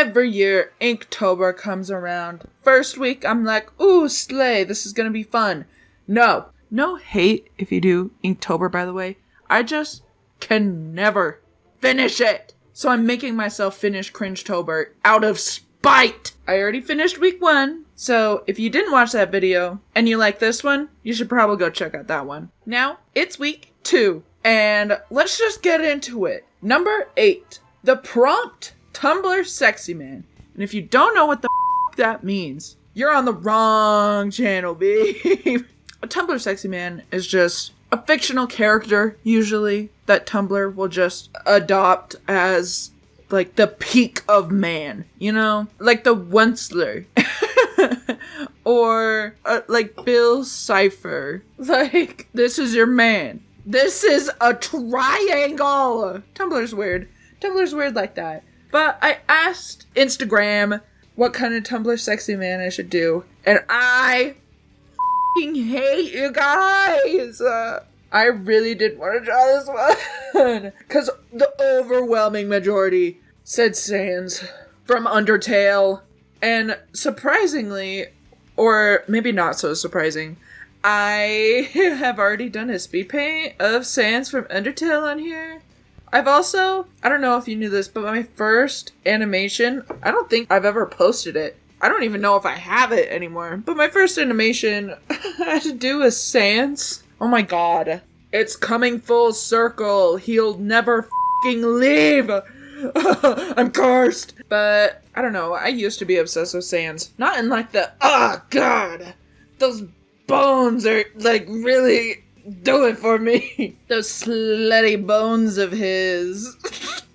every year Inktober comes around. First week, I'm like, ooh, slay, this is gonna be fun. No hate if you do Inktober, by the way. I just can never finish it. So I'm making myself finish Cringetober out of spite. I already finished week 1. So if you didn't watch that video and you like this one, you should probably go check out that one. Now, it's week 2. And let's just get into it. Number 8. The prompt Tumblr sexy man. And if you don't know what the that means, you're on the wrong channel, babe. A Tumblr sexy man is just a fictional character, usually, that Tumblr will just adopt as, like, the peak of man, you know? Like the Onceler. Or, like, Bill Cipher. Like, this is your man. This is a triangle! Tumblr's weird. Tumblr's weird like that. But I asked Instagram what kind of Tumblr sexy man I should do, and I hate you guys. I really didn't want to draw this one because the overwhelming majority said Sans from Undertale, and surprisingly, or maybe not so surprising, I have already done a speed paint of Sans from Undertale on here. I've also, I don't know if you knew this, but my first animation, I don't think I've ever posted it. I don't even know if I have it anymore. But my first animation had to do with Sans. Oh my god. It's coming full circle. He'll never f***ing leave. I'm cursed. But, I don't know. I used to be obsessed with Sans. Not in like the, oh god. Those bones are like really do it for me. Those slutty bones of his.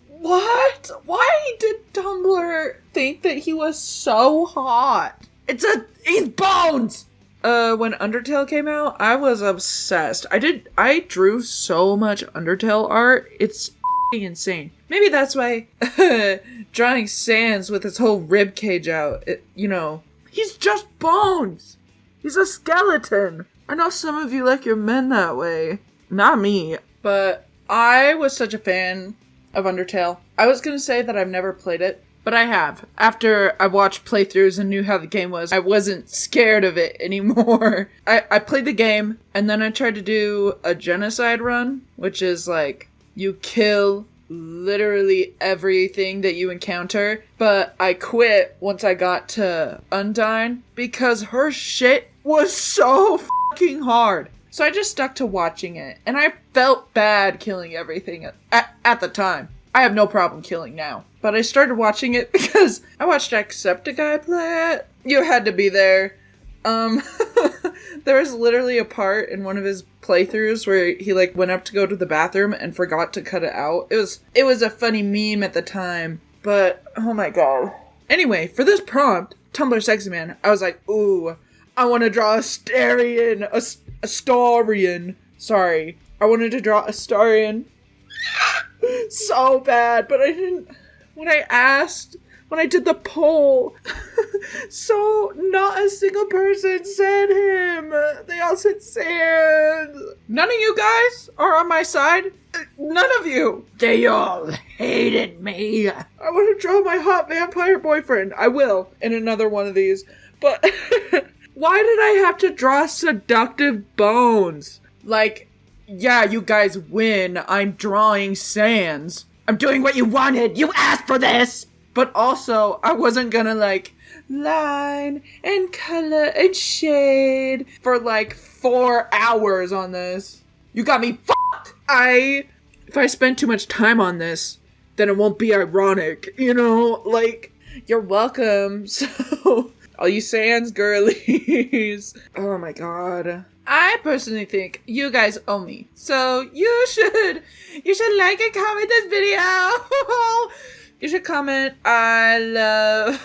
What? Why did Tumblr think that he was so hot? He's bones! When Undertale came out, I was obsessed. I drew so much Undertale art. It's insane. Maybe that's why drawing Sans with his whole rib cage out, he's just bones. He's a skeleton. I know some of you like your men that way. Not me. But I was such a fan of Undertale. I was gonna say that I've never played it, but I have. After I watched playthroughs and knew how the game was, I wasn't scared of it anymore. I played the game, and then I tried to do a genocide run, which is like, you kill literally everything that you encounter, but I quit once I got to Undyne, because her shit was so fucking hard. So I just stuck to watching it, and I felt bad killing everything at the time. I have no problem killing now. But I started watching it because I watched Jacksepticeye play it. You had to be there. There was literally a part in one of his playthroughs where he like went up to go to the bathroom and forgot to cut it out. It was a funny meme at the time, but oh my god. Anyway, for this prompt, Tumblr Sexy Man, I was like, ooh, I want to draw a Starian. Sorry. I wanted to draw a Starian so bad, but I didn't. When I did the poll, so not a single person said him. They all said Sans. None of you guys are on my side. None of you. They all hated me. I want to draw my hot vampire boyfriend. I will in another one of these. But why did I have to draw seductive bones? Like, yeah, you guys win. I'm drawing Sans. I'm doing what you wanted. You asked for this. But also, I wasn't gonna like line and color and shade for like 4 hours on this. You got me fucked. If I spend too much time on this, then it won't be ironic, like, you're welcome. So, all you Sans girlies. Oh my god. I personally think you guys owe me. So you should like and comment this video. You should comment, I love...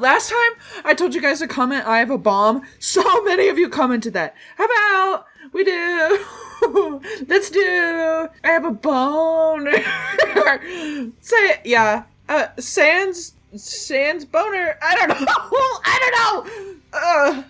Last time I told you guys to comment, I have a bomb. So many of you commented that. How about we do... Let's do... I have a bone. Say, yeah. Sans boner. I don't know.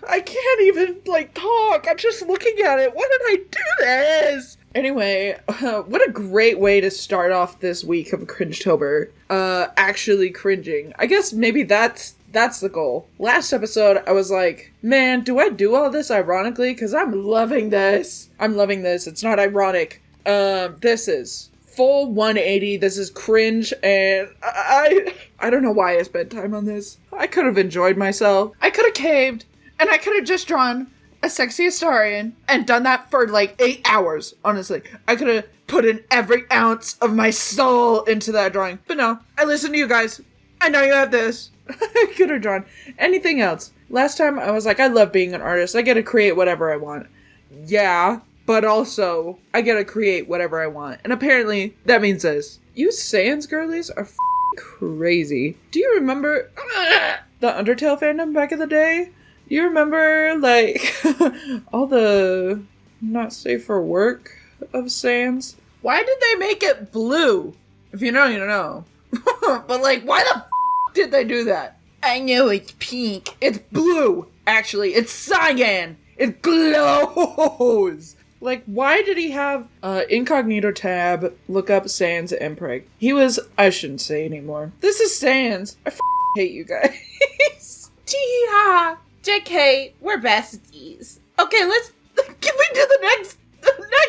I can't even, talk. I'm just looking at it. Why did I do this? Anyway, what a great way to start off this week of Cringetober. Actually cringing. I guess maybe that's the goal. Last episode, I was like, man, do I do all this ironically? Because I'm loving this. It's not ironic. This is full 180. This is cringe, and I don't know why I spent time on this. I could have enjoyed myself. I could have caved, and I could have just drawn a sexy Astarian and done that for like 8 hours, honestly. I could have put in every ounce of my soul into that drawing. But no, I listened to you guys. I know you have this. I could have drawn anything else. Last time I was like, I love being an artist. I get to create whatever I want. Yeah, but also I get to create whatever I want. And apparently that means this. You Sans girlies are crazy. Do you remember the Undertale fandom back in the day? You remember, like, all the not safe for work of Sans? Why did they make it blue? If you know, you know. But, like, why the did they do that? I know it's pink. It's blue, actually. It's cyan. It glows. Like, why did he have incognito tab, look up Sans and Preg? He was, I shouldn't say anymore. This is Sans. I hate you guys. Tee-ha. JK, we're besties. Okay, can we do the next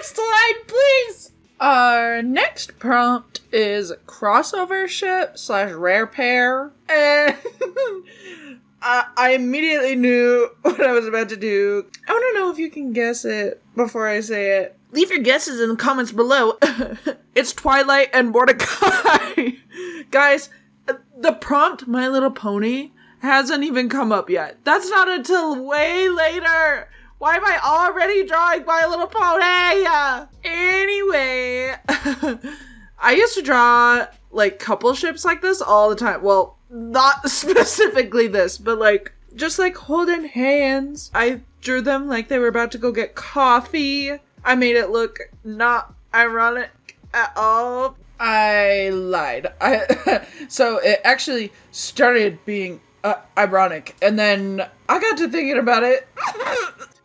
slide, please? Our next prompt is crossover ship / rare pair. And I immediately knew what I was about to do. I want to know if you can guess it before I say it. Leave your guesses in the comments below. It's Twilight and Mordecai. Guys, the prompt, My Little Pony, hasn't even come up yet. That's not until way later. Why am I already drawing My Little Pony? Anyway, I used to draw like couple ships like this all the time. Well, not specifically this, but like just like holding hands. I drew them like they were about to go get coffee. I made it look not ironic at all. I lied. So it actually started being ironic, and then I got to thinking about it.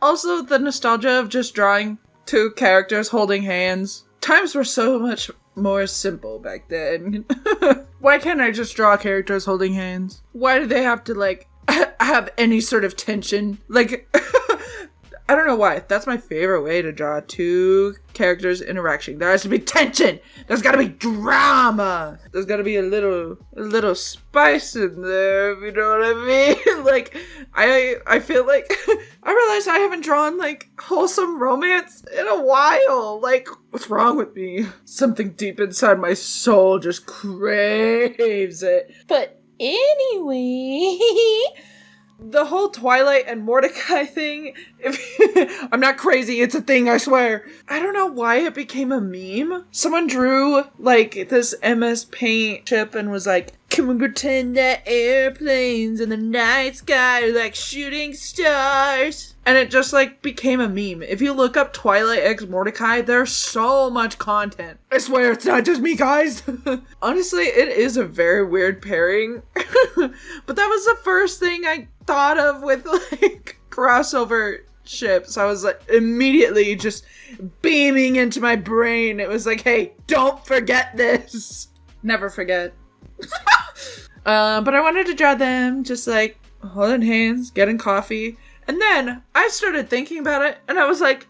Also, the nostalgia of just drawing two characters holding hands. Times were so much more simple back then. Why can't I just draw characters holding hands? Why do they have to, like, have any sort of tension? Like, I don't know why. That's my favorite way to draw two characters interacting. There has to be tension. There's gotta be drama. There's gotta be a little spice in there, if you know what I mean. Like, I feel like I realized I haven't drawn like wholesome romance in a while. Like, what's wrong with me? Something deep inside my soul just craves it. But anyway, the whole Twilight and Mordecai thing, I'm not crazy, it's a thing, I swear. I don't know why it became a meme. Someone drew, like, this MS Paint chip and was like, can we pretend that airplanes in the night sky are like shooting stars? And it just, like, became a meme. If you look up Twilight x Mordecai, there's so much content. I swear, it's not just me, guys. Honestly, it is a very weird pairing. But that was the first thing I thought of with, like, crossover ships. I was, like, immediately just beaming into my brain. It was like, hey, don't forget this. Never forget. But I wanted to draw them just, like, holding hands, getting coffee. And then I started thinking about it, and I was like,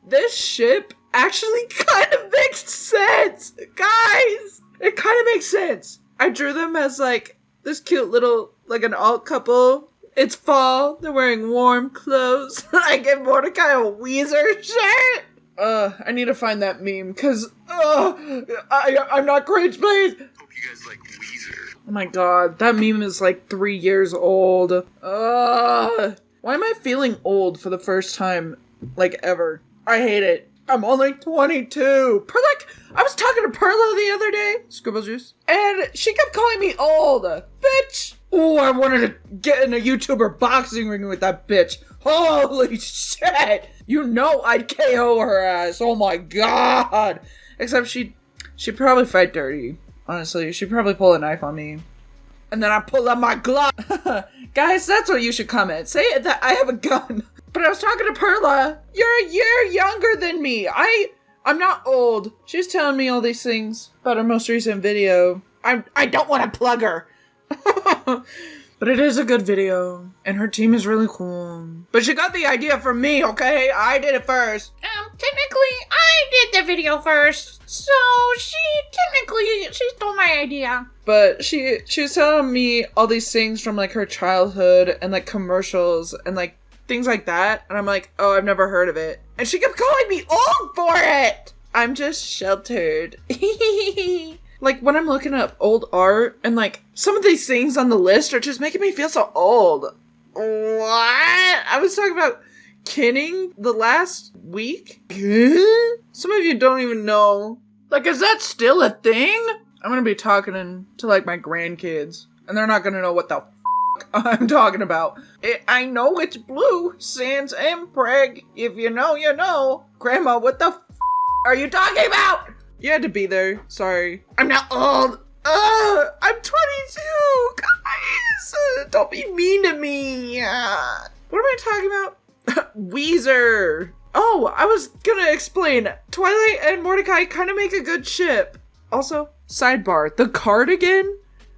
this ship actually kind of makes sense. Guys, it kind of makes sense. I drew them as, like, this cute little, like, an alt couple. It's fall. They're wearing warm clothes. I give Mordecai a Weezer shirt. I need to find that meme, because, I'm not cringe, please. Hope you guys like Weezer. Oh my god, that meme is, like, 3 years old. Why am I feeling old for the first time, like, ever? I hate it. I'm only 22. I was talking to Perla the other day, Scribble Juice, and she kept calling me old. Bitch! Oh, I wanted to get in a YouTuber boxing ring with that bitch. Holy shit! You know I'd KO her ass. Oh my god! Except she'd probably fight dirty. Honestly, she'd probably pull a knife on me. And then I pull out my Glock. Guys, that's what you should comment. Say that I have a gun. But I was talking to Perla. You're a year younger than me. I I'm not old. She's telling me all these things about her most recent video. I don't want to plug her. But it is a good video, and her team is really cool. But she got the idea from me, okay? I did it first. Technically, I did the video first, so she stole my idea. But she was telling me all these things from, like, her childhood, and, like, commercials, and, like, things like that. And I'm like, oh, I've never heard of it. And she kept calling me old for it! I'm just sheltered. Like, when I'm looking up old art, and, like, some of these things on the list are just making me feel so old. What? I was talking about kinning the last week? Some of you don't even know. Like, is that still a thing? I'm gonna be talking to, like, my grandkids, and they're not gonna know what the I'm talking about. I know it's blue, sans and preg. If you know, you know. Grandma, what the are you talking about? You had to be there. Sorry. I'm not old. I'm 22. Guys, don't be mean to me. What am I talking about? Weezer. Oh, I was gonna explain. Twilight and Mordecai kind of make a good ship. Also, sidebar. The cardigan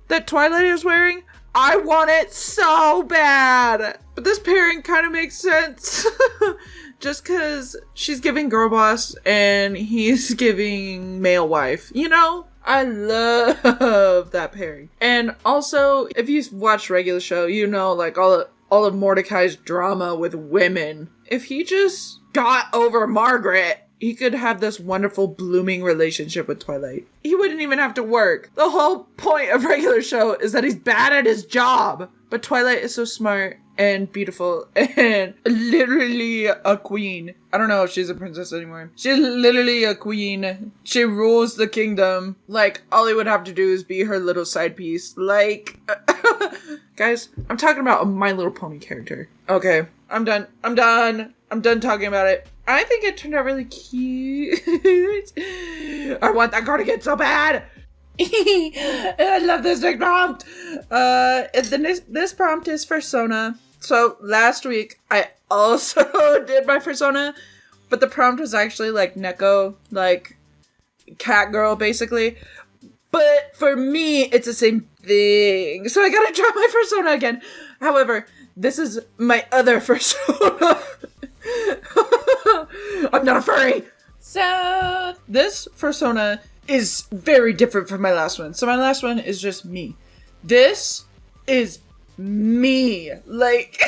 that Twilight is wearing, I want it so bad. But this pairing kind of makes sense. Just because she's giving girl boss and he's giving male wife. You know? I love that pairing. And also, if you've watched regular show, you know, like, all of Mordecai's drama with women. If he just got over Margaret, he could have this wonderful blooming relationship with Twilight. He wouldn't even have to work. The whole point of regular show is that he's bad at his job. But Twilight is so smart and beautiful and literally a queen. I don't know if she's a princess anymore. She's literally a queen. She rules the kingdom. Like, all he would have to do is be her little side piece. Like, guys, I'm talking about a My Little Pony character. Okay, I'm done talking about it. I think it turned out really cute. I want that cardigan so bad. I love this next prompt. This prompt is fursona. So last week I also did my fursona, but the prompt was actually like Neko, like cat girl basically. But for me, it's the same thing. So I gotta try my fursona again. However, this is my other fursona. I'm not a furry. So this fursona is very different from my last one. So my last one is just me. This is me. Like,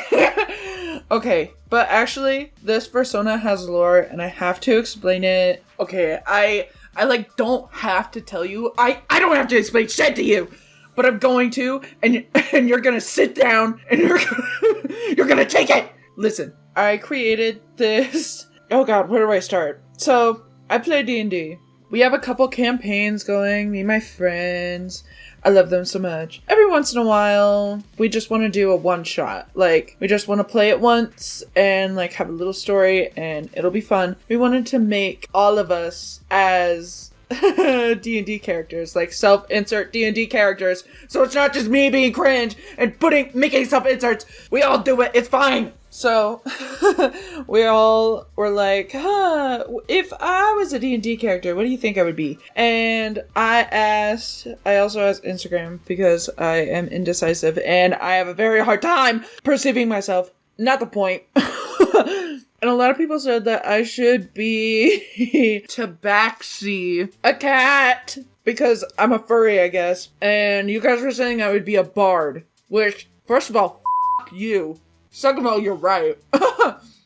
okay, but actually this fursona has lore and I have to explain it. Okay, I like don't have to tell you. I don't have to explain shit to you. But I'm going to, and you're gonna sit down and you're gonna take it. Listen, I created this. Oh god, where do I start? So I play D&D. We have a couple campaigns going, me and my friends. I love them so much. Every once in a while, we just want to do a one-shot. Like, we just want to play it once and, like, have a little story and it'll be fun. We wanted to make all of us as D&D characters, like self-insert D&D characters. So it's not just me being cringe and making self-inserts. We all do it. It's fine. So, we all were like, if I was a D&D character, what do you think I would be? And I also asked Instagram because I am indecisive and I have a very hard time perceiving myself. Not the point. And a lot of people said that I should be Tabaxi, a cat, because I'm a furry, I guess. And you guys were saying I would be a bard, which, first of all, f*** you. Second of all, you're right.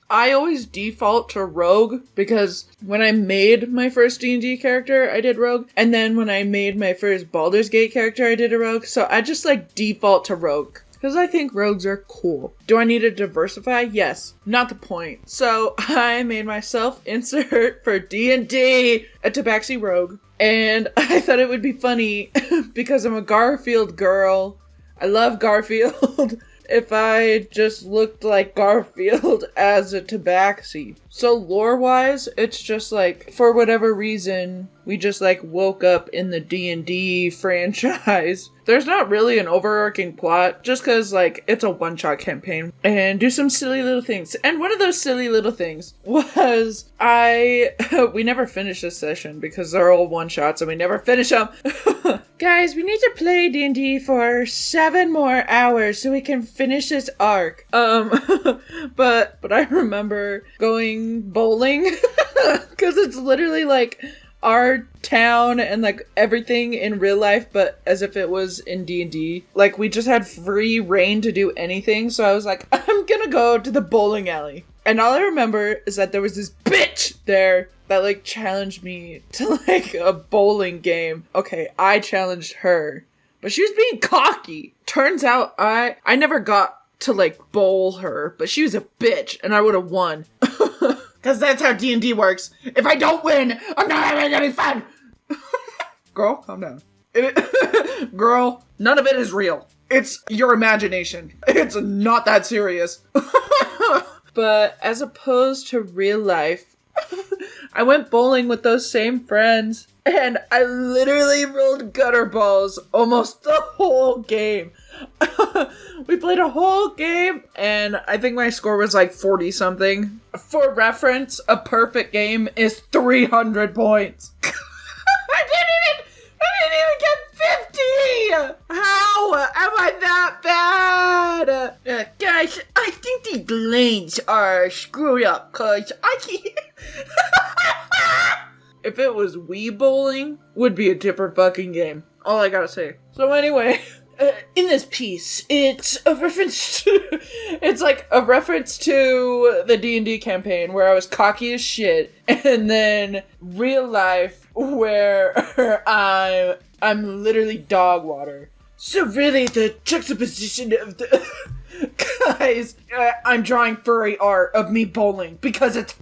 I always default to rogue because when I made my first D&D character, I did rogue. And then when I made my first Baldur's Gate character, I did a rogue. So I just like default to rogue because I think rogues are cool. Do I need to diversify? Yes. Not the point. So I made myself insert for D&D a Tabaxi rogue. And I thought it would be funny because I'm a Garfield girl. I love Garfield. If I just looked like Garfield as a Tabaxi. So lore-wise, it's just like, for whatever reason, we just like woke up in the D&D franchise. There's not really an overarching plot, just because like it's a one-shot campaign, and do some silly little things. And one of those silly little things was we never finished this session because they're all one-shots and we never finish them. Guys, we need to play D&D for 7 more hours so we can finish this arc. But I remember going bowling because it's literally like our town and like everything in real life, but as if it was in D&D. Like we just had free reign to do anything, so I was like, I'm gonna go to the bowling alley. And all I remember is that there was this bitch there that like challenged me to like a bowling game. Okay, I challenged her, but she was being cocky. Turns out I never got to like bowl her, but she was a bitch and I would have won. Because that's how D&D works. If I don't win, I'm not having any fun. Girl, calm down. Girl, none of it is real. It's your imagination. It's not that serious. But as opposed to real life, I went bowling with those same friends. And I literally rolled gutter balls almost the whole game. We played a whole game, and I think my score was like 40-something. For reference, a perfect game is 300 points. I didn't even get 50! How am I that bad? Guys, I think these lanes are screwed up, cause I can't... If it was Wii bowling, would be a different fucking game. All I gotta say. So anyway... in this piece, it's a reference to... It's like a reference to the D&D campaign where I was cocky as shit, and then real life where I'm literally dog water. So really, the juxtaposition of the... Guys, I'm drawing furry art of me bowling because it's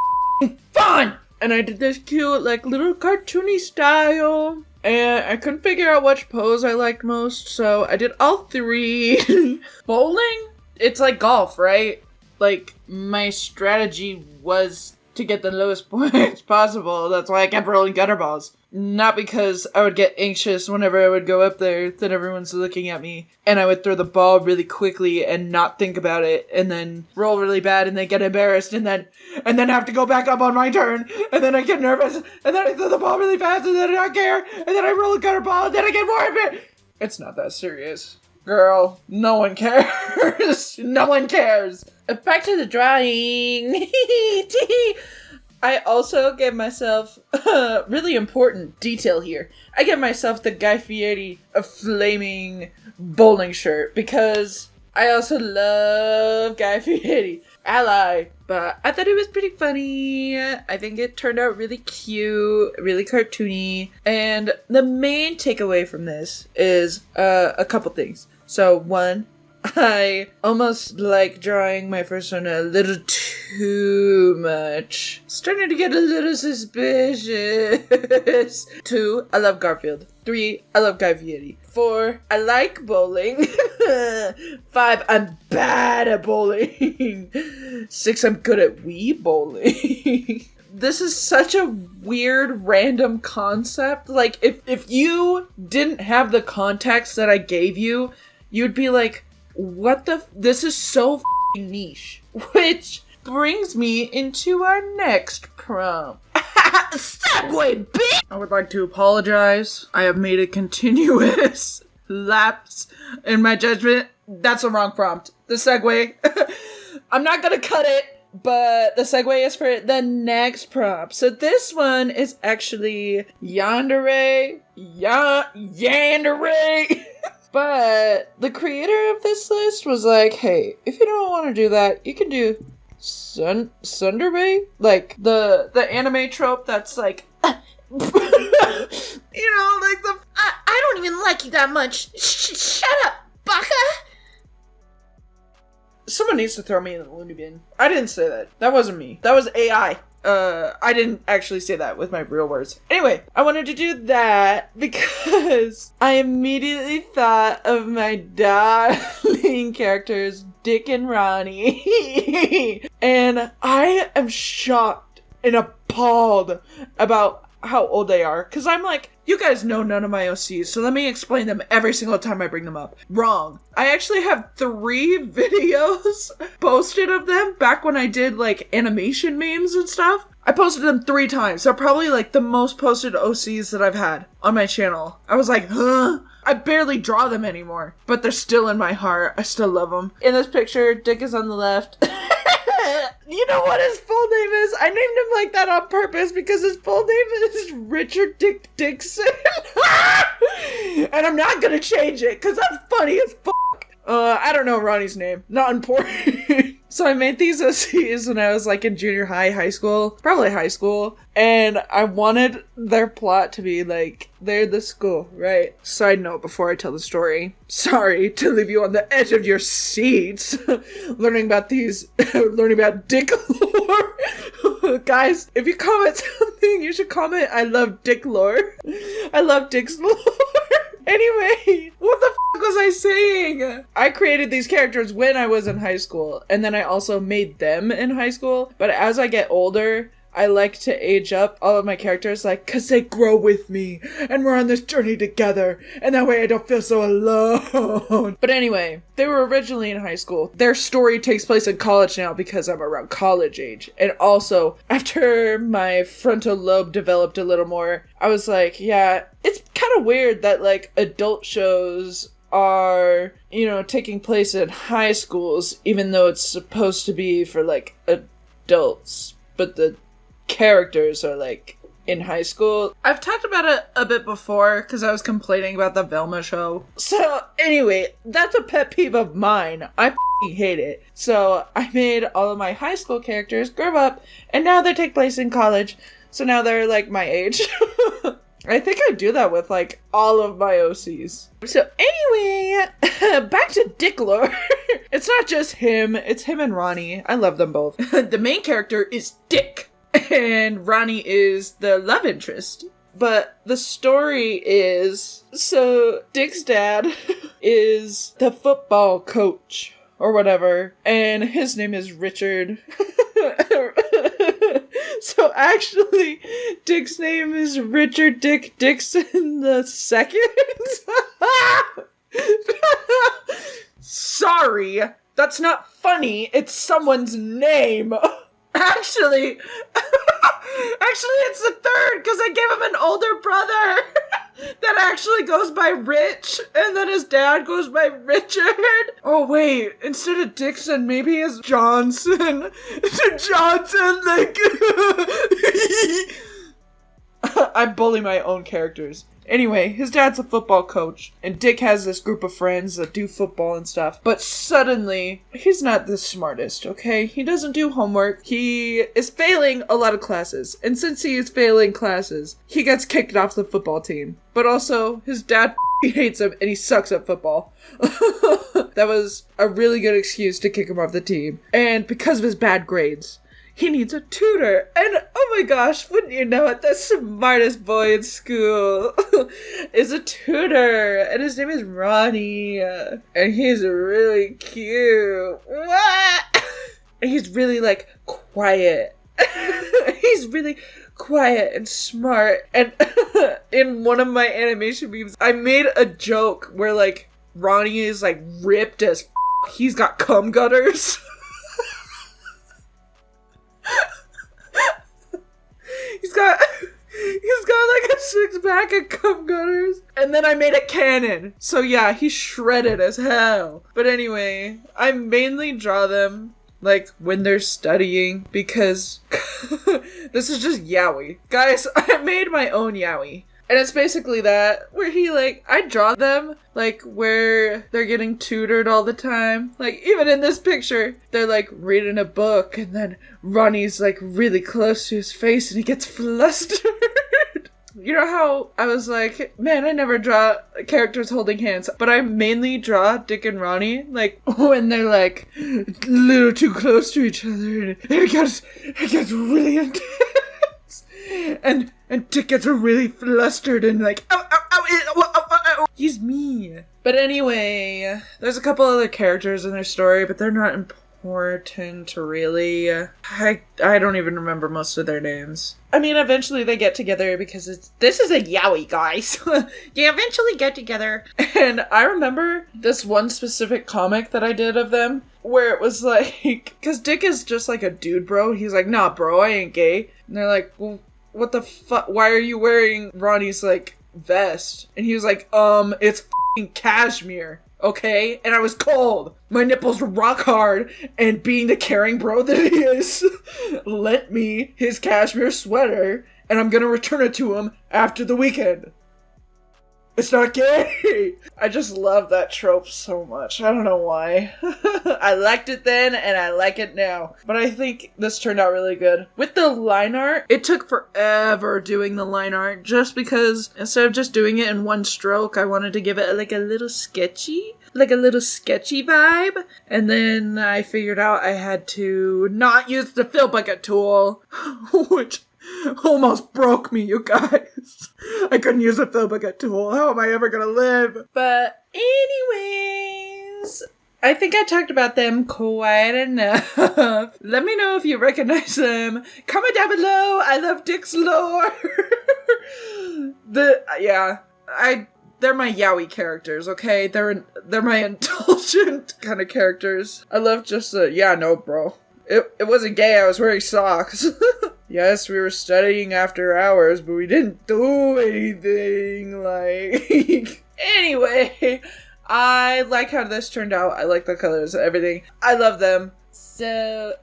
fun! And I did this cute, like, little cartoony style. And I couldn't figure out which pose I liked most, so I did all 3. Bowling? It's like golf, right? Like, my strategy was to get the lowest points possible. That's why I kept rolling gutter balls. Not because I would get anxious whenever I would go up there that everyone's looking at me, and I would throw the ball really quickly and not think about it, and then roll really bad and then get embarrassed and then have to go back up on my turn, and then I get nervous, and then I throw the ball really fast and then I don't care, and then I roll a gutter ball and then I get more of it. It's not that serious. Girl, no one cares. No one cares. Back to the drawing. I also gave myself a really important detail here. I gave myself the Guy Fieri a flaming bowling shirt because I also love Guy Fieri. Ally. But I thought it was pretty funny. I think it turned out really cute, really cartoony. And the main takeaway from this is a couple things. So one, I almost like drawing my fursona a little too much. Starting to get a little suspicious. 2, I love Garfield. 3, I love Guy Fieri. 4, I like bowling. 5, I'm bad at bowling. 6, I'm good at Wii bowling. This is such a weird random concept. Like, if you didn't have the context that I gave you, you'd be like, what the this is so f***ing niche. Which brings me into our next prompt. Segue, bitch! I would like to apologize. I have made a continuous lapse in my judgment. That's the wrong prompt. The segue. I'm not gonna cut it, but the segue is for the next prompt. So this one is actually yandere. Yandere. But the creator of this list was like, hey, if you don't want to do that, you can do tsundere? Like the anime trope that's like, you know, like the... I don't even like you that much. Shut up, baka! Someone needs to throw me in the loony bin. I didn't say that. That wasn't me. That was AI. I didn't actually say that with my real words. Anyway, I wanted to do that because I immediately thought of my darling characters, Dick and Ronnie. And I am shocked and appalled about how old they are, because I'm like, you guys know none of my OCs, so let me explain them every single time I bring them up. Wrong. I actually have 3 videos posted of them back when I did like animation memes and stuff. I posted them 3 times. They're probably like the most posted OCs that I've had on my channel. I was like, huh? I barely draw them anymore, but they're still in my heart. I still love them. In this picture, Dick is on the left. You know what his full name is? I named him like that on purpose because his full name is Richard Dick Dixon. And I'm not gonna change it because that's funny as fuck. I don't know Ronnie's name. Not important. So I made these OCs when I was like in junior high school, probably high school, and I wanted their plot to be like, they're the school, right? Side note before I tell the story. Sorry to leave you on the edge of your seats learning about dick lore. Guys, if you comment something, you should comment, I love dick lore. I love dick's lore. Anyway, what the fuck was I saying? I created these characters when I was in high school, and then I also made them in high school. But as I get older, I like to age up all of my characters, like, cause they grow with me, and we're on this journey together, and that way I don't feel so alone. But anyway, they were originally in high school. Their story takes place in college now because I'm around college age. And also, after my frontal lobe developed a little more, I was like, yeah, it's kind of weird that, like, adult shows are, you know, taking place in high schools, even though it's supposed to be for, like, adults. But the characters are like in high school. I've talked about it a bit before because I was complaining about the Velma show. So anyway, that's a pet peeve of mine. I f***ing hate it. So I made all of my high school characters grow up, and now they take place in college. So now they're like my age. I think I do that with like all of my OCs. So anyway, back to Dick lore. It's not just him, it's him and Ronnie. I love them both. The main character is Dick, and Ronnie is the love interest. But the story is, so Dick's dad is the football coach or whatever, and his name is Richard. So actually, Dick's name is Richard Dick Dixon the second. Sorry, that's not funny. It's someone's name. Actually, it's the third because I gave him an older brother that actually goes by Rich, and then his dad goes by Richard. Oh wait, instead of Dixon, maybe it's Johnson. Johnson, like I bully my own characters. Anyway, his dad's a football coach, and Dick has this group of friends that do football and stuff. But suddenly, he's not the smartest, okay? He doesn't do homework. He is failing a lot of classes. And since he is failing classes, he gets kicked off the football team. But also, his dad hates him, and he sucks at football. That was a really good excuse to kick him off the team. And because of his bad grades, he needs a tutor. And oh my gosh, wouldn't you know it, the smartest boy in school is a tutor. And his name is Ronnie. And he's really cute. What? And he's really like quiet. He's really quiet and smart. And in one of my animation memes, I made a joke where like Ronnie is like ripped as f***. He's got cum gutters. He's got like a 6-pack of cum gutters. And then I made a cannon. So yeah, he's shredded as hell. But anyway, I mainly draw them like when they're studying because this is just yaoi. Guys, I made my own yaoi. And it's basically that, where he, like, I draw them, like, where they're getting tutored all the time. Like, even in this picture, they're, like, reading a book, and then Ronnie's, like, really close to his face, and he gets flustered. You know how I was like, man, I never draw characters holding hands, but I mainly draw Dick and Ronnie, like, when they're, like, a little too close to each other, and it gets really intense. And Dick gets really flustered and like, ow. He's me. But anyway, there's a couple other characters in their story, but they're not important. Horton, Torelli. I don't even remember most of their names. I mean, eventually they get together because this is a yaoi, guys. They eventually get together. And I remember this one specific comic that I did of them where it was like, because Dick is just like a dude, bro. He's like, nah, bro, I ain't gay. And they're like, well, what the fuck? Why are you wearing Ronnie's like vest? And he was like, it's f***ing cashmere. Okay? And I was cold. My nipples were rock hard, and being the caring bro that he is, lent me his cashmere sweater, and I'm gonna return it to him after the weekend. It's not gay! I just love that trope so much. I don't know why. I liked it then, and I like it now. But I think this turned out really good. With the line art, it took forever doing the line art, just because instead of just doing it in one stroke, I wanted to give it like a little sketchy vibe. And then I figured out I had to not use the fill bucket tool, which almost broke me, you guys. I couldn't use a fill bucket tool. How am I ever gonna live? But anyways, I think I talked about them quite enough. Let me know if you recognize them. Comment down below. I love Dick's lore. They're my yaoi characters, okay? They're my indulgent kind of characters. I love just bro. It wasn't gay, I was wearing socks. Yes, we were studying after hours, but we didn't do anything, like... Anyway, I like how this turned out. I like the colors and everything. I love them. So...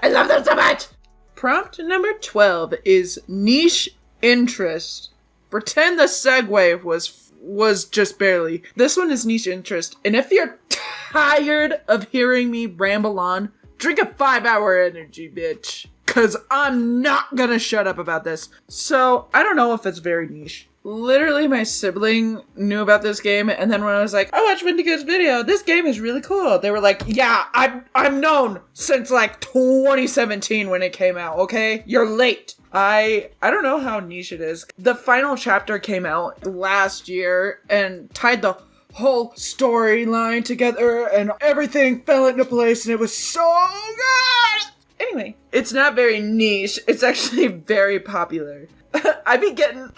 I love them so much! Prompt number 12 is niche interest. Pretend the segue was just barely. This one is niche interest. And if you're tired of hearing me ramble on, drink a 5-hour energy, bitch. Cause I'm not gonna shut up about this. So, I don't know if it's very niche. Literally, my sibling knew about this game, and then when I was like, I watched Vindigo's video, this game is really cool. They were like, yeah, I'm known since like 2017 when it came out, okay? You're late. I don't know how niche it is. The final chapter came out last year and tied the whole storyline together, and everything fell into place, and it was so good! Anyway, it's not very niche. It's actually very popular. I be getting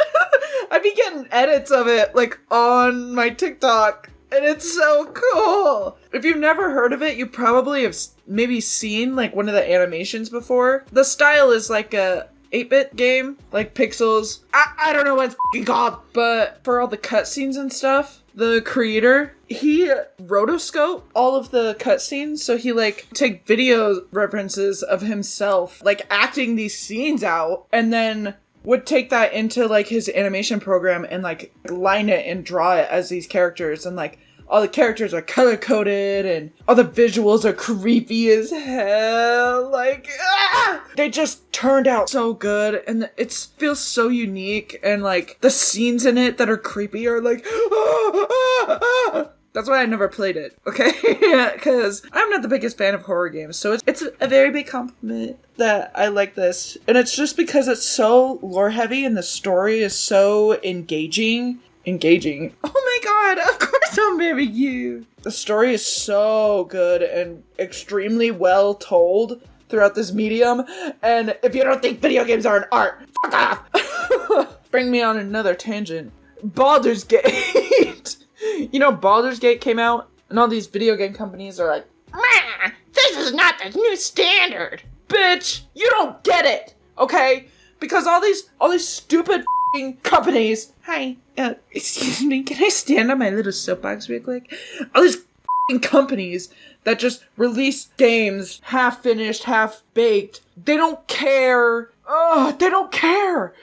edits of it, like, on my TikTok, and it's so cool. If you've never heard of it, you probably have maybe seen, like, one of the animations before. The style is like a 8-bit game, like pixels. I don't know what it's f***ing called, but for all the cutscenes and stuff, the creator, he rotoscoped all of the cutscenes, so he like take video references of himself like acting these scenes out, and then would take that into like his animation program and like line it and draw it as these characters, and like all the characters are color-coded, and all the visuals are creepy as hell. Like, they just turned out so good, and it feels so unique, and like, the scenes in it that are creepy are like, That's why I never played it, okay? Because I'm not the biggest fan of horror games, so it's a very big compliment that I like this. And it's just because it's so lore-heavy, and the story is so engaging. Oh my god, of course I'll marry you! The story is so good and extremely well told throughout this medium, and if you don't think video games are an art, fuck off! Bring me on another tangent. Baldur's Gate! You know, Baldur's Gate came out, and all these video game companies are like, This is not the new standard! Bitch, you don't get it, okay? Because all these stupid companies. Hi, excuse me, can I stand on my little soapbox real quick? All these companies that just release games half finished, half baked. They don't care. They don't care.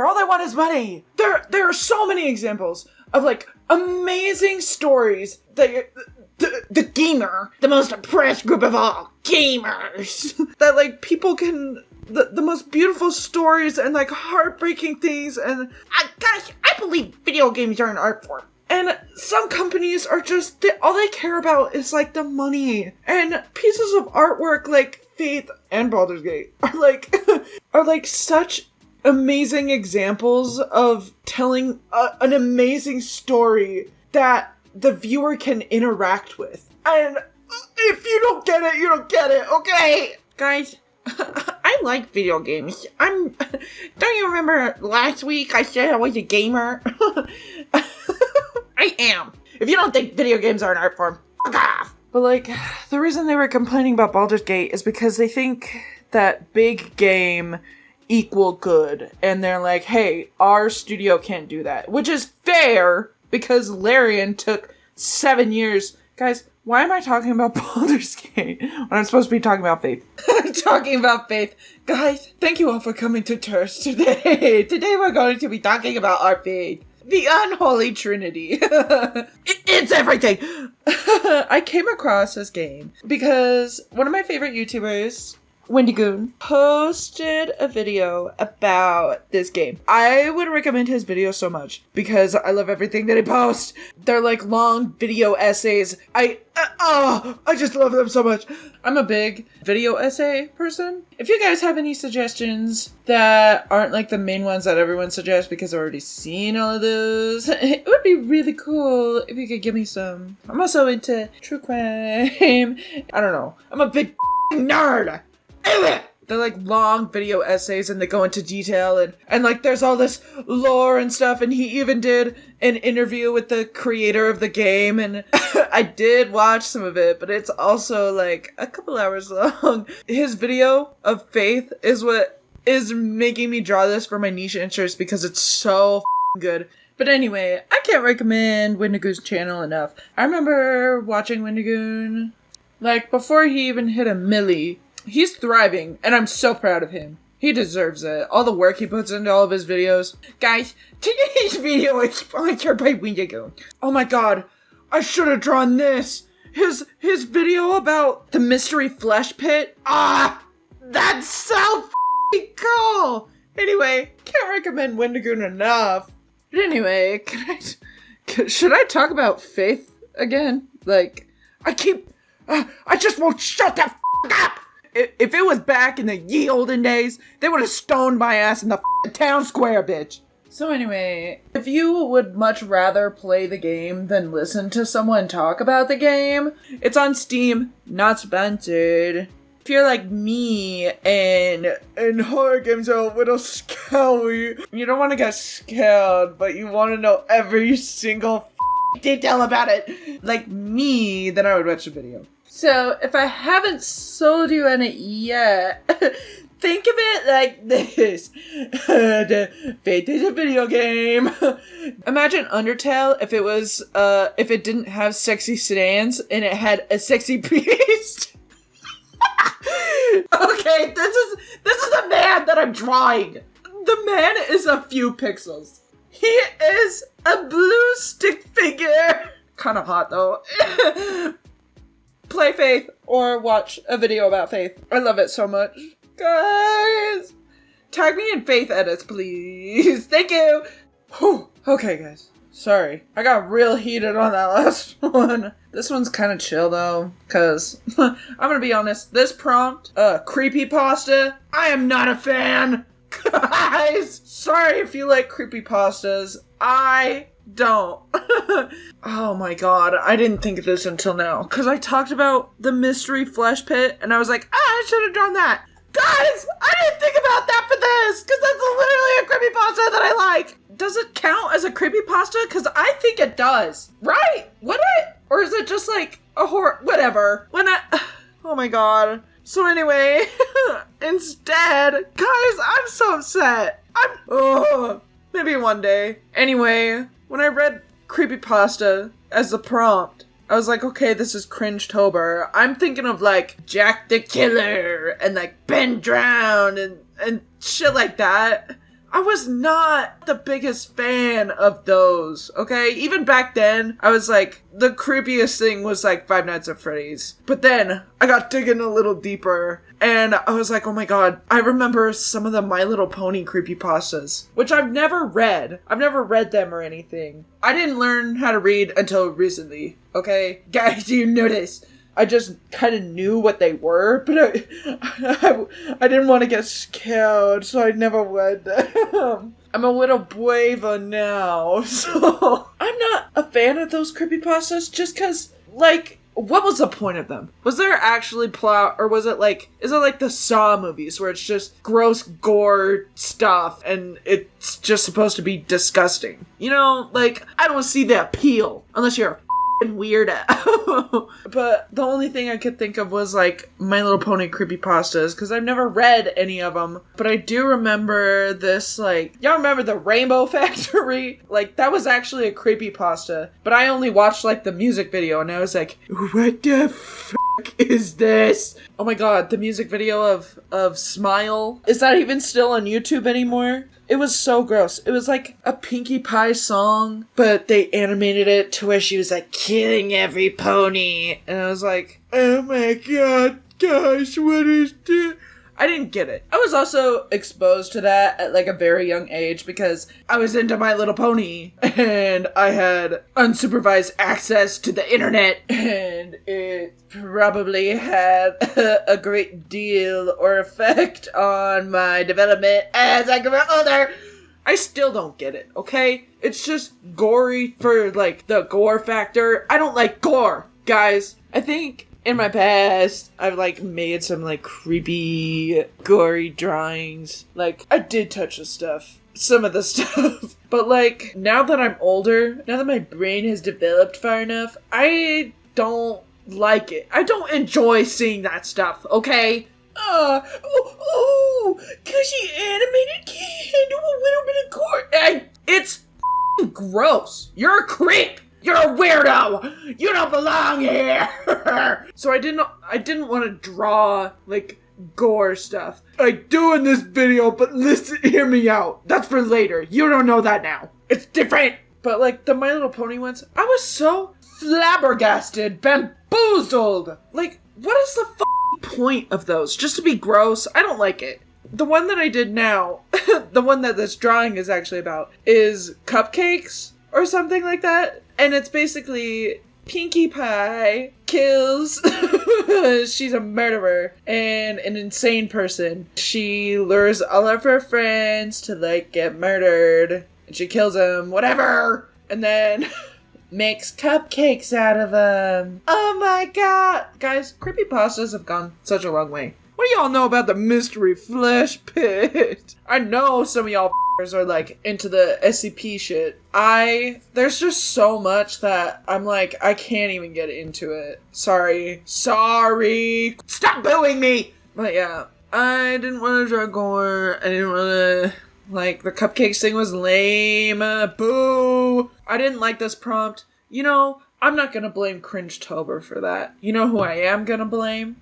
All they want is money. There are so many examples of like amazing stories that the gamer, the most oppressed group of all gamers, that like people can. The most beautiful stories and like heartbreaking things, and gosh, I believe video games are an art form. And some companies are just, all they care about is like the money. And pieces of artwork like Faith and Baldur's Gate are like such amazing examples of telling an amazing story that the viewer can interact with. And If you don't get it, you don't get it, okay? Guys, I like video games. Don't you remember last week I said I was a gamer? I am. If you don't think video games are an art form, fuck off. But like, the reason they were complaining about Baldur's Gate is because they think that big game equal good. And they're like, hey, our studio can't do that. Which is fair, because Larian took 7 years. Guys, why am I talking about Baldur's Gate when I'm supposed to be talking about Faith? I'm talking about Faith. Guys, thank you all for coming to church today. Today we're going to be talking about our faith. The unholy trinity. It's everything. I came across this game because one of my favorite YouTubers, Wendigoon, posted a video about this game. I would recommend his video so much because I love everything that he posts. They're like long video essays. I just love them so much. I'm a big video essay person. If you guys have any suggestions that aren't like the main ones that everyone suggests because I've already seen all of those, it would be really cool if you could give me some. I'm also into true crime. I don't know. I'm a big nerd. They're like long video essays and they go into detail and like there's all this lore and stuff, and he even did an interview with the creator of the game, and I did watch some of it, but it's also like a couple hours long. His video of Faith is what is making me draw this for my niche interest because it's so good. But anyway, I can't recommend Wendigoon's channel enough. I remember watching Wendigoon like before he even hit a milli. He's thriving, and I'm so proud of him. He deserves it. All the work he puts into all of his videos. Guys, today's video is sponsored by Wendigoon. Oh my god, I should have drawn this. His video about the mystery flesh pit. That's so f***ing cool. Anyway, can't recommend Wendigoon enough. But anyway, should I talk about Faith again? Like, I just won't shut the f*** up. If it was back in the ye olden days, they would have stoned my ass in the town square, bitch. So anyway, if you would much rather play the game than listen to someone talk about the game, it's on Steam, not sponsored. If you're like me and horror games are a little scary, you don't want to get scared, but you want to know every single detail about it, like me, then I would watch the video. So, if I haven't sold you on it yet, think of it like this. Faith is a video game. Imagine Undertale if it was, if it didn't have sexy sedans and it had a sexy beast. Okay, this is the man that I'm drawing. The man is a few pixels. He is a blue stick figure. Kind of hot though. Play Faith or watch a video about Faith. I love it so much. Guys, tag me in Faith edits, please. Thank you. Whew. Okay, guys. Sorry. I got real heated on that last one. This one's kind of chill, though, because I'm going to be honest. This prompt, creepypasta, I am not a fan. Guys, sorry if you like creepypastas. I don't. Oh my god, I didn't think of this until now. Because I talked about the mystery flesh pit, and I was like, I should have drawn that. Guys, I didn't think about that for this, because that's literally a creepypasta that I like. Does it count as a creepypasta? Because I think it does. Right? Would it? Or is it just like a horror? Whatever. Oh my god. So anyway, instead, guys, I'm so upset. Maybe one day. Anyway, when I read creepypasta as the prompt, I was like, okay, this is Cringetober. I'm thinking of like Jack the Killer and like Ben Drowned and shit like that. I was not the biggest fan of those, okay? Even back then, I was like, the creepiest thing was like Five Nights at Freddy's. But then, I got digging a little deeper, and I was like, oh my god, I remember some of the My Little Pony creepypastas, which I've never read. I've never read them or anything. I didn't learn how to read until recently, okay? Guys, you know this. I just kind of knew what they were, but I didn't want to get scared, so I never read them. I'm a little braver now, so I'm not a fan of those creepypastas just because, like, what was the point of them? Was there actually plot, or was it like, is it like the Saw movies where it's just gross gore stuff and it's just supposed to be disgusting? You know, like, I don't see the appeal unless you're a weirdo. But the only thing I could think of was like My Little Pony creepypastas, because I've never read any of them, but I do remember this, like, y'all remember the Rainbow Factory? Like, that was actually a creepypasta, but I only watched like the music video and I was like, what the fuck is this? Oh my god, the music video of Smile, is that even still on YouTube anymore? It was so gross. It was like a Pinkie Pie song, but they animated it to where she was like killing every pony. And I was like, oh my god, gosh, what is this? I didn't get it. I was also exposed to that at like a very young age because I was into My Little Pony and I had unsupervised access to the internet, and it probably had a great deal or effect on my development as I grew older. I still don't get it, okay? It's just gory for like the gore factor. I don't like gore, guys. I think in my past, I've like made some like creepy, gory drawings. Like, I did touch some of the stuff. But like, now that I'm older, now that my brain has developed far enough, I don't like it. I don't enjoy seeing that stuff, okay? Cause she animated can't do a little bit of gore. It's gross. You're a creep. You're a weirdo! You don't belong here! So I didn't want to draw, like, gore stuff. I do in this video, but listen, hear me out. That's for later. You don't know that now. It's different! But, like, the My Little Pony ones, I was so flabbergasted, bamboozled! Like, what is the point of those? Just to be gross? I don't like it. The one that I did now, the one that this drawing is actually about, is cupcakes or something like that. And it's basically Pinkie Pie kills, she's a murderer and an insane person. She lures all of her friends to like get murdered, and she kills them, whatever, and then makes cupcakes out of them. Oh my god. Guys, creepypastas have gone such a long way. What do y'all know about the mystery flesh pit? I know some of y'all are like into the SCP shit. There's just so much that I'm like, I can't even get into it. Sorry. Stop booing me! But yeah, I didn't want to draw gore. I didn't want to, like, the cupcakes thing was lame. Boo! I didn't like this prompt. You know, I'm not gonna blame Cringetober for that. You know who I am gonna blame?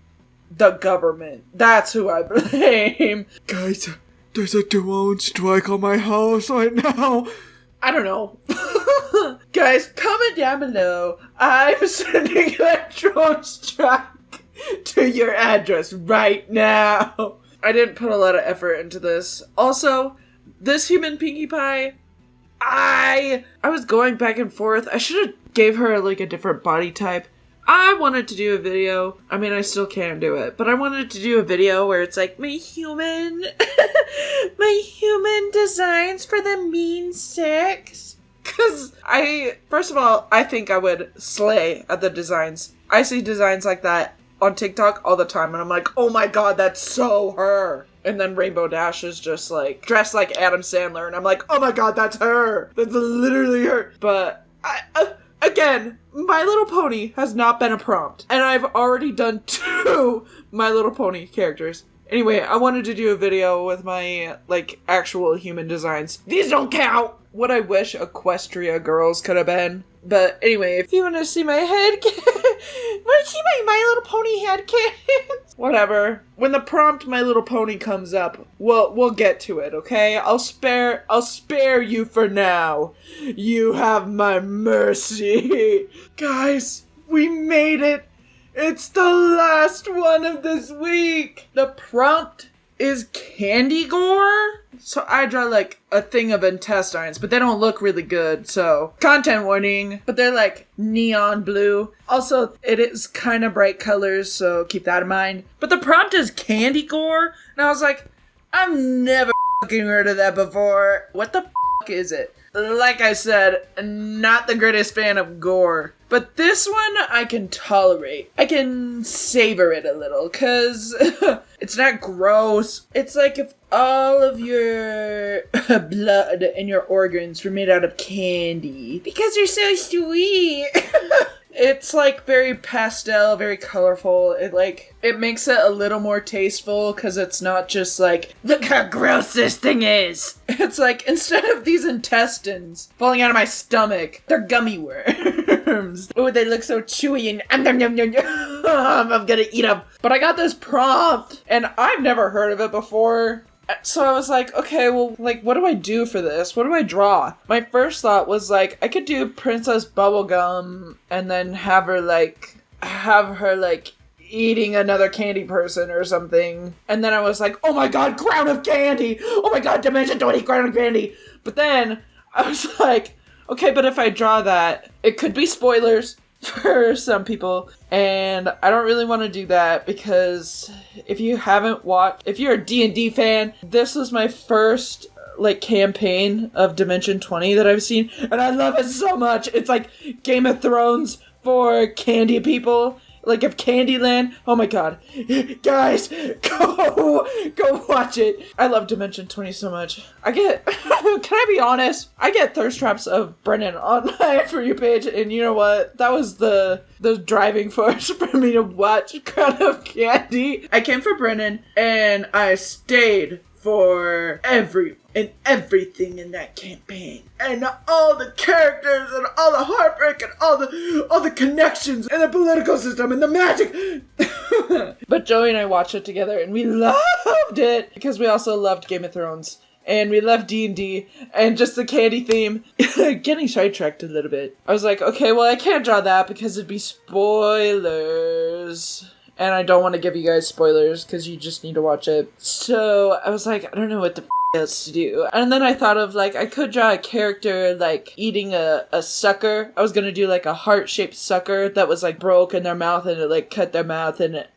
The government. That's who I blame. Guys, there's a drone strike on my house right now. I don't know. Guys, comment down below. I'm sending a drone strike to your address right now. I didn't put a lot of effort into this. Also, this human Pinkie Pie, I was going back and forth. I should have gave her like a different body type. I wanted to do a video. I mean, I still can do it, but I wanted to do a video where it's like my human designs for the mean six. Cause first of all, I think I would slay at the designs. I see designs like that on TikTok all the time, and I'm like, oh my god, that's so her. And then Rainbow Dash is just like dressed like Adam Sandler, and I'm like, oh my god, that's her. That's literally her. But again, My Little Pony has not been a prompt, and I've already done 2 My Little Pony characters. Anyway, I wanted to do a video with my, like, actual human designs. These don't count! What I wish Equestria girls could have been. But anyway, if you want to see my head want to see my Little Pony head cans? Whatever. When the prompt My Little Pony comes up, we'll get to it, okay? I'll spare you for now. You have my mercy. Guys, we made it. It's the last one of this week. The prompt is candy gore. So I draw like a thing of intestines, but they don't look really good, so content warning. But they're like neon blue. Also, it is kind of bright colors, so keep that in mind. But the prompt is candy gore, and I was like, I've never fucking heard of that before. What the fuck is it? Like I said, not the greatest fan of gore. But this one I can tolerate. I can savor it a little, because it's not gross. It's like if all of your blood and your organs were made out of candy. Because you're so sweet. It's like very pastel, very colorful. It makes it a little more tasteful because it's not just like, look how gross this thing is. It's like, instead of these intestines falling out of my stomach, they're gummy worms. Oh, they look so chewy and I'm gonna eat them. But I got this prompt and I've never heard of it before. So I was like, okay, well, like, what do I do for this? What do I draw? My first thought was, like, I could do Princess Bubblegum and then have her, like, eating another candy person or something. And then I was like, oh my god, Crown of Candy! Oh my god, Dimension 20 Crown of Candy! But then I was like, okay, but if I draw that, it could be spoilers for some people, and I don't really want to do that because if you're a D&D fan, this was my first like campaign of Dimension 20 that I've seen, and I love it so much. It's like Game of Thrones for candy people. Like if Candyland, oh my god. Guys, go watch it. I love Dimension 20 so much. can I be honest? I get thirst traps of Brennan on my For You page, and you know what? That was the driving force for me to watch Crown of Candy. I came for Brennan, and I stayed for everything in that campaign, and all the characters and all the heartbreak and all the connections and the political system and the magic. But Joey and I watched it together and we loved it because we also loved Game of Thrones and we loved D&D and just the candy theme. Getting sidetracked a little bit. I was like, okay, well, I can't draw that because it'd be spoilers. And I don't want to give you guys spoilers because you just need to watch it. So I was like, I don't know what the else to do. And then I thought of like, I could draw a character like eating a sucker. I was going to do like a heart-shaped sucker that was like broke in their mouth and it like cut their mouth and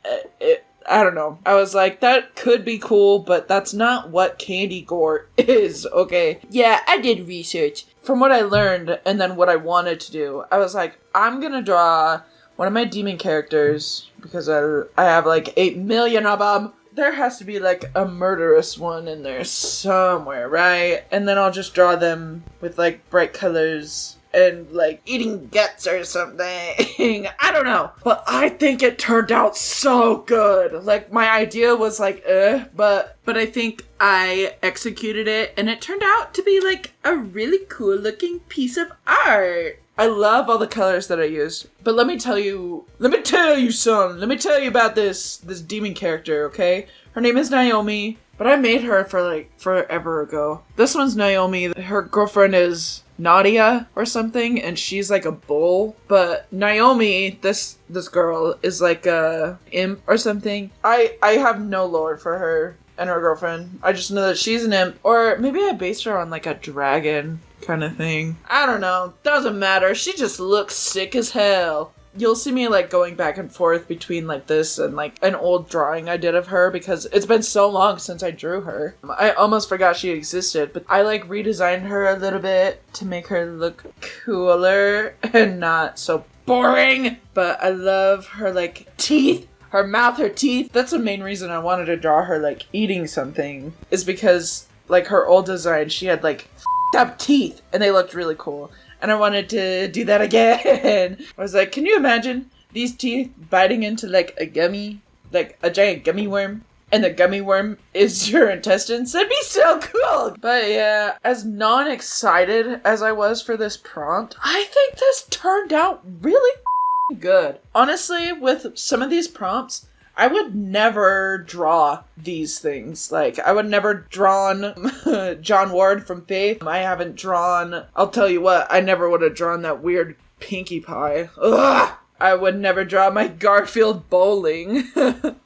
it I don't know. I was like, that could be cool, but that's not what candy gore is, okay? Yeah, I did research. From what I learned and then what I wanted to do, I was like, I'm going to draw one of my demon characters, because I have like 8 million of them. There has to be like a murderous one in there somewhere, right? And then I'll just draw them with like bright colors and like eating guts or something. I don't know. But I think it turned out so good. Like my idea was like, but I think I executed it and it turned out to be like a really cool looking piece of art. I love all the colors that I used. But let me tell you about this demon character, okay? Her name is Naomi, but I made her for like forever ago. This one's Naomi. Her girlfriend is Nadia or something, and she's like a bull. But Naomi, this girl, is like a imp or something. I have no lore for her and her girlfriend. I just know that she's an imp. Or maybe I based her on like a dragon kind of thing. I don't know. Doesn't matter. She just looks sick as hell. You'll see me like going back and forth between like this and like an old drawing I did of her because it's been so long since I drew her. I almost forgot she existed, but I like redesigned her a little bit to make her look cooler and not so boring. But I love her like teeth. Her mouth, her teeth. That's the main reason I wanted to draw her like eating something, is because like her old design, she had like up teeth and they looked really cool. And I wanted to do that again. I was like, can you imagine these teeth biting into like a gummy, like a giant gummy worm? And the gummy worm is your intestines? That'd be so cool! But yeah, as non-excited as I was for this prompt, I think this turned out really good. Honestly, with some of these prompts, I would never draw these things. Like, I would never drawn John Ward from Faith. I haven't drawn, I'll tell you what, I never would have drawn that weird Pinkie Pie. Ugh! I would never draw my Garfield bowling.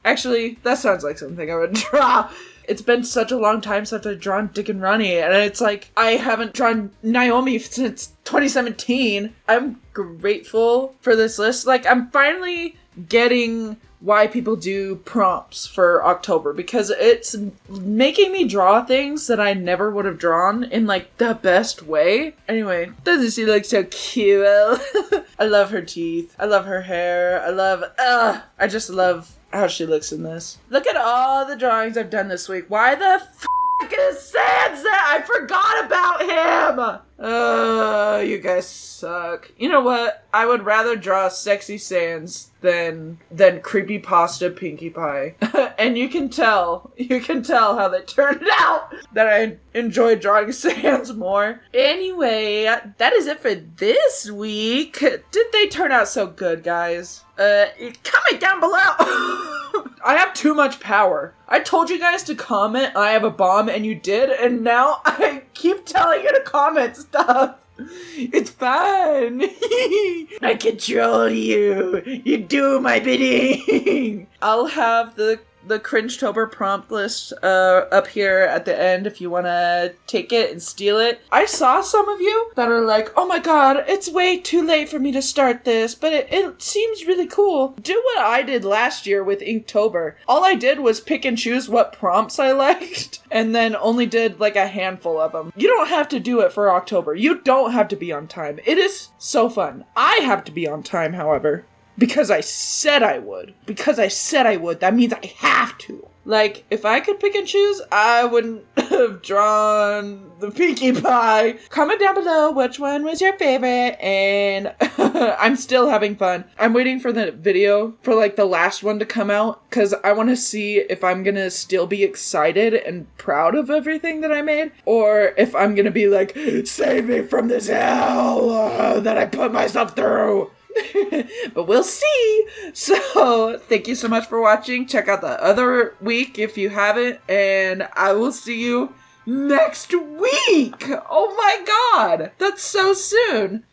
Actually, that sounds like something I would draw. It's been such a long time since I've drawn Dick and Ronnie, and it's like, I haven't drawn Naomi since 2017. I'm grateful for this list. Like, I'm finally getting why people do prompts for October, because it's making me draw things that I never would have drawn in like the best way. Anyway, doesn't she look so cute? I love her teeth. I love her hair. I just love how she looks in this. Look at all the drawings I've done this week. Why the is Sans that? I forgot about him! You guys suck. You know what? I would rather draw sexy Sans than creepypasta Pinkie Pie. And you can tell how they turned out that I enjoy drawing Sans more. Anyway, that is it for this week. Did they turn out so good, guys? Comment down below. I have too much power. I told you guys to comment I have a bomb and you did, and now I keep telling you to comment stuff. It's fun. I control you. You do my bidding. I'll have the Cringetober prompt list up here at the end if you want to take it and steal it. I saw some of you that are like, oh my god, it's way too late for me to start this, but it seems really cool. Do what I did last year with Inktober. All I did was pick and choose what prompts I liked, and then only did like a handful of them. You don't have to do it for October. You don't have to be on time. It is so fun. I have to be on time, however. Because I said I would. That means I have to. Like, if I could pick and choose, I wouldn't have drawn the Pinkie Pie. Comment down below which one was your favorite, and I'm still having fun. I'm waiting for the video for, like, the last one to come out, because I want to see if I'm gonna still be excited and proud of everything that I made, or if I'm gonna be like, save me from this hell that I put myself through. But we'll see. So thank you so much for watching. Check out the other week if you haven't, and I will see you next week. Oh my god, that's so soon.